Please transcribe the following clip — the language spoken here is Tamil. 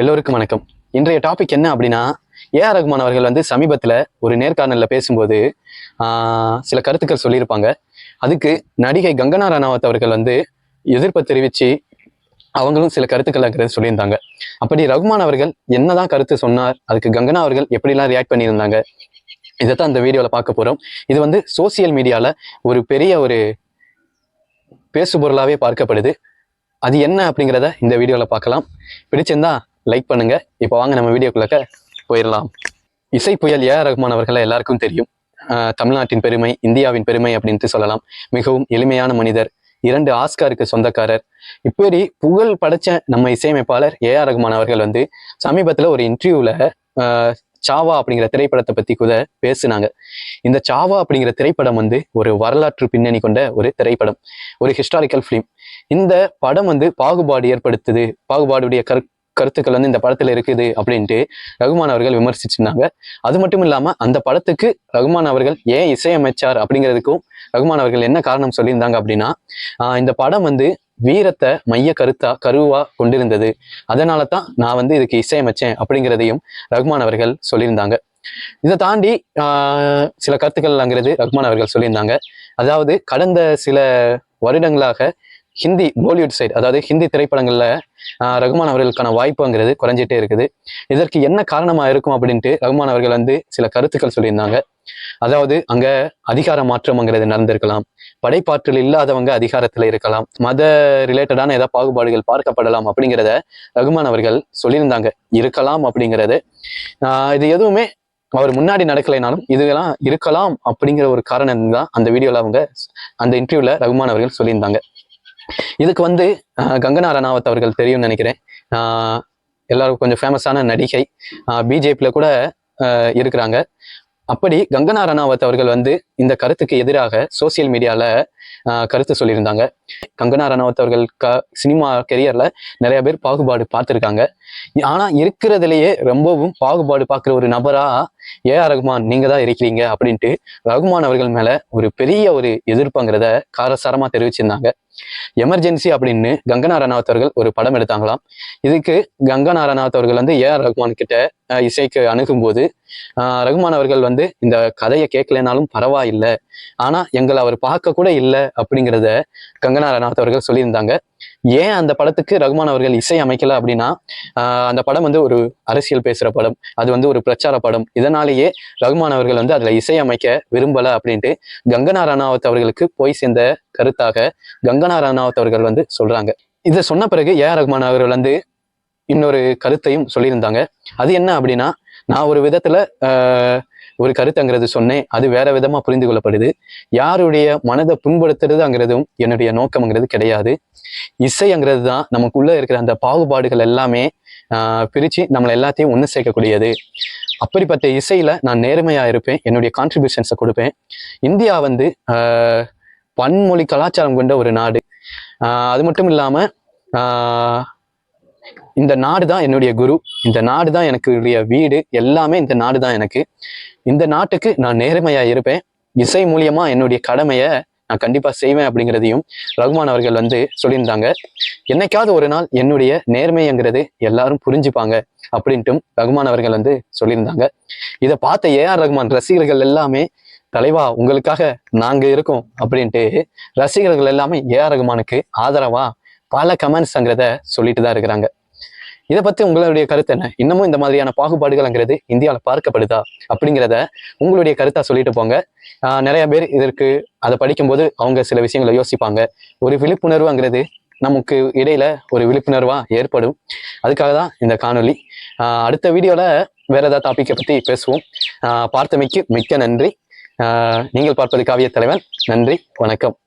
எல்லோருக்கும் வணக்கம். இன்றைய டாபிக் என்ன அப்படின்னா, ஏஆர் ரகுமான் அவர்கள் வந்து சமீபத்தில் ஒரு நேர்காணலில் பேசும்போது சில கருத்துக்கள் சொல்லியிருப்பாங்க. அதுக்கு நடிகை கங்கனா ரணாவத் அவர்கள் வந்து எதிர்ப்பை தெரிவித்து அவங்களும் சில கருத்துக்கள் சொல்லியிருந்தாங்க. அப்படி ரகுமான் அவர்கள் என்னதான் கருத்து சொன்னார், அதுக்கு கங்கனா அவர்கள் எப்படிலாம் ரியாக்ட் பண்ணியிருந்தாங்க, இதைத்தான் இந்த வீடியோவில் பார்க்க போகிறோம். இது வந்து சோசியல் மீடியாவில் ஒரு பெரிய ஒரு பேசுபொருளாகவே பார்க்கப்படுது. அது என்ன அப்படிங்கிறத இந்த வீடியோவில் பார்க்கலாம். பிடிச்சிருந்தா லைக் பண்ணுங்க. இப்போ வாங்க நம்ம வீடியோக்குள்ள போயிடலாம். இசை புயல் ஏஆர் ரகுமான் அவர்களை எல்லாருக்கும் தெரியும். தமிழ்நாட்டின் பெருமை, இந்தியாவின் பெருமை அப்படின்ட்டு சொல்லலாம். மிகவும் எளிமையான மனிதர், 2 ஆஸ்காருக்கு சொந்தக்காரர். இப்படி புகழ் படைச்ச நம்ம இசையமைப்பாளர் ஏஆர் ரகுமான் அவர்கள் வந்து சமீபத்தில் ஒரு இன்டர்வியூல சாவா அப்படிங்கிற திரைப்படத்தை பத்தி கூட பேசுனாங்க. இந்த சாவா அப்படிங்கிற திரைப்படம் வந்து ஒரு வரலாற்று பின்னணி கொண்ட ஒரு திரைப்படம், ஒரு ஹிஸ்டாரிக்கல் ஃபிலிம். இந்த படம் வந்து பாகுபாடு ஏற்படுத்துது, பாகுபாடுடைய கருத்துக்கள் வந்து இந்த படத்துல இருக்குது அப்படின்ட்டு ரகுமான் அவர்கள் விமர்சிச்சிருந்தாங்க. அது மட்டும் இல்லாம அந்த படத்துக்கு ரகுமான் அவர்கள் ஏன் இசையமைச்சார் அப்படிங்கிறதுக்கும் ரகுமான் அவர்கள் என்ன காரணம் சொல்லியிருந்தாங்க அப்படின்னா, இந்த படம் வந்து வீரத்தை மைய கருவா கொண்டிருந்தது, அதனால தான் நான் வந்து இதுக்கு இசையமைச்சேன் அப்படிங்கிறதையும் ரகுமான் அவர்கள் சொல்லியிருந்தாங்க. இதை தாண்டி சில கருத்துக்கள்ங்கிறது ரகுமான் அவர்கள் சொல்லியிருந்தாங்க. அதாவது கடந்த சில வருடங்களாக ஹிந்தி பாலிவுட் சைடு, அதாவது ஹிந்தி திரைப்படங்கள்ல ரகுமான் அவர்களுக்கான வாய்ப்புங்கிறது குறைஞ்சிட்டே இருக்குது. இதற்கு என்ன காரணமா இருக்கும் அப்படின்ட்டு ரகுமான் அவர்கள் வந்து சில கருத்துக்கள் சொல்லியிருந்தாங்க. அதாவது அங்க அதிகார மாற்றம்ங்கிறது நடந்திருக்கலாம், படைப்பாற்றல் இல்லாதவங்க அதிகாரத்துல இருக்கலாம், மத ரிலேட்டடான ஏதாவது பாகுபாடுகள் பார்க்கப்படலாம் அப்படிங்கிறத ரகுமான் அவர்கள் சொல்லியிருந்தாங்க. இருக்கலாம் அப்படிங்கிறது இது எதுவுமே அவர் முன்னாடி நடக்கலைனாலும் இதெல்லாம் இருக்கலாம் அப்படிங்கிற ஒரு காரணம் தான் அந்த வீடியோல அவங்க அந்த இன்டர்வியூல ரகுமான் அவர்கள் சொல்லியிருந்தாங்க. இதுக்கு வந்து கங்கனா ரணாவத் அவர்கள் தெரியும்னு நினைக்கிறேன். எல்லாரும் கொஞ்சம் ஃபேமஸான நடிகை, பிஜேபியில கூட இருக்கிறாங்க. அப்படி கங்கனா ரணாவத் அவர்கள் வந்து இந்த கருத்துக்கு எதிராக சோசியல் மீடியால கருத்து சொல்லியிருந்தாங்க. கங்கனா ரணாவத் அவர்கள் சினிமா கெரியர்ல நிறைய பேர் பாகுபாடு பார்த்துருக்காங்க. ஆனா இருக்கிறதுலயே ரொம்பவும் பாகுபாடு பார்க்குற ஒரு நபரா ஏஆர் ரகுமான் நீங்க தான் இருக்கிறீங்க அப்படின்ட்டு ரகுமான் அவர்கள் மேல ஒரு பெரிய ஒரு எதிர்ப்புங்கிறத காரசாரமா தெரிவிச்சிருந்தாங்க. எமர்ஜென்சி அப்படின்னு கங்கனா ரணாவத் அவர்கள் ஒரு படம் எடுத்தாங்களாம். இதுக்கு கங்கனா ரணாவத் அவர்கள் வந்து ஏஆர் ரகுமான் கிட்ட இசைக்கு அணுகும்போது ரகுமான் அவர்கள் வந்து இந்த கதையை கேட்கலனாலும் பரவாயில்லை, ஆனா எங்களை அவர் பார்க்க கூட இல்லை அப்படிங்கிறத கங்கனா ரணாவத் அவர்கள் சொல்லியிருந்தாங்க. ஏன் அந்த படத்துக்கு ரகுமான் அவர்கள் இசை அமைக்கல அப்படின்னா, அந்த படம் வந்து ஒரு அரசியல் பேசுற படம், அது வந்து ஒரு பிரச்சார படம். இதனாலேயே ரகுமான் அவர்கள் வந்து அதுல இசை அமைக்க விரும்பல அப்படின்ட்டு கங்கனா ரணாவத் அவர்களுக்கு போய் சேர்ந்த கருத்தாக கங்கனா ரணாவத் அவர்கள் வந்து சொல்றாங்க. இதை சொன்ன பிறகு ஏஆர் ரகுமான் அவர்கள் வந்து இன்னொரு கருத்தையும் சொல்லியிருந்தாங்க. அது என்ன அப்படின்னா, நான் ஒரு விதத்துல ஒரு கருத்துங்கிறது சொன்னேன், அது வேற விதமா புரிந்து கொள்ளப்படுது. யாருடைய மனதை புண்படுத்துறதுங்கிறதும் என்னுடைய நோக்கம்ங்கிறது கிடையாது. இசைங்கிறது தான் நமக்குள்ள இருக்கிற அந்த பாகுபாடுகள் எல்லாமே பிரிச்சு நம்மளை எல்லாத்தையும் ஒன்று சேர்க்கக்கூடியது. அப்படிப்பட்ட இசையில நான் நேர்மையா இருப்பேன், என்னுடைய கான்ட்ரிபியூஷன்ஸை கொடுப்பேன். இந்தியா வந்து பன்மொழி கலாச்சாரம் கொண்ட ஒரு நாடு. அது மட்டும் இல்லாம இந்த நாடு தான் என்னுடைய குரு, இந்த நாடு தான் எனக்கு வீடு, எல்லாமே இந்த நாடு தான் எனக்கு. இந்த நாட்டுக்கு நான் நேர்மையா இருப்பேன், இசை மூலியமா என்னுடைய கடமையை நான் கண்டிப்பா செய்வேன் அப்படிங்கிறதையும் ரகுமான் அவர்கள் வந்து சொல்லியிருந்தாங்க. என்னைக்காவது ஒரு நாள் என்னுடைய நேர்மைங்கிறது எல்லாரும் புரிஞ்சுப்பாங்க அப்படின்ட்டும் ரகுமான் அவர்கள் வந்து சொல்லியிருந்தாங்க. இதை பார்த்த ஏஆர் ரகுமான் ரசிகர்கள் எல்லாமே, தலைவா உங்களுக்காக நாங்க இருக்கோம் அப்படின்ட்டு ரசிகர்கள் எல்லாமே ஏஆர் ரகுமானுக்கு ஆதரவா பல கமெண்ட்ஸ்ங்கிறத சொல்லிட்டு தான் இருக்கிறாங்க. இதை பத்தி உங்களுடைய கருத்து என்ன? இன்னமும் இந்த மாதிரியான பாகுபாடுகள்ங்கிறது இந்தியாவில் பார்க்கப்படுதா அப்படிங்கிறத உங்களுடைய கருத்தா சொல்லிட்டு போங்க. நிறைய பேர் இதற்கு அதை படிக்கும்போது அவங்க சில விஷயங்களை யோசிப்பாங்க. ஒரு விழிப்புணர்வுங்கிறது நமக்கு இடையில ஒரு விழிப்புணர்வா ஏற்படும். அதுக்காக தான் இந்த காணொலி. அடுத்த வீடியோல வேற ஏதாவது டாபிக்கை பத்தி பேசுவோம். பார்த்தமைக்கு மிக்க நன்றி. நீங்கள் பார்ப்பது காவிய தலைவன். நன்றி, வணக்கம்.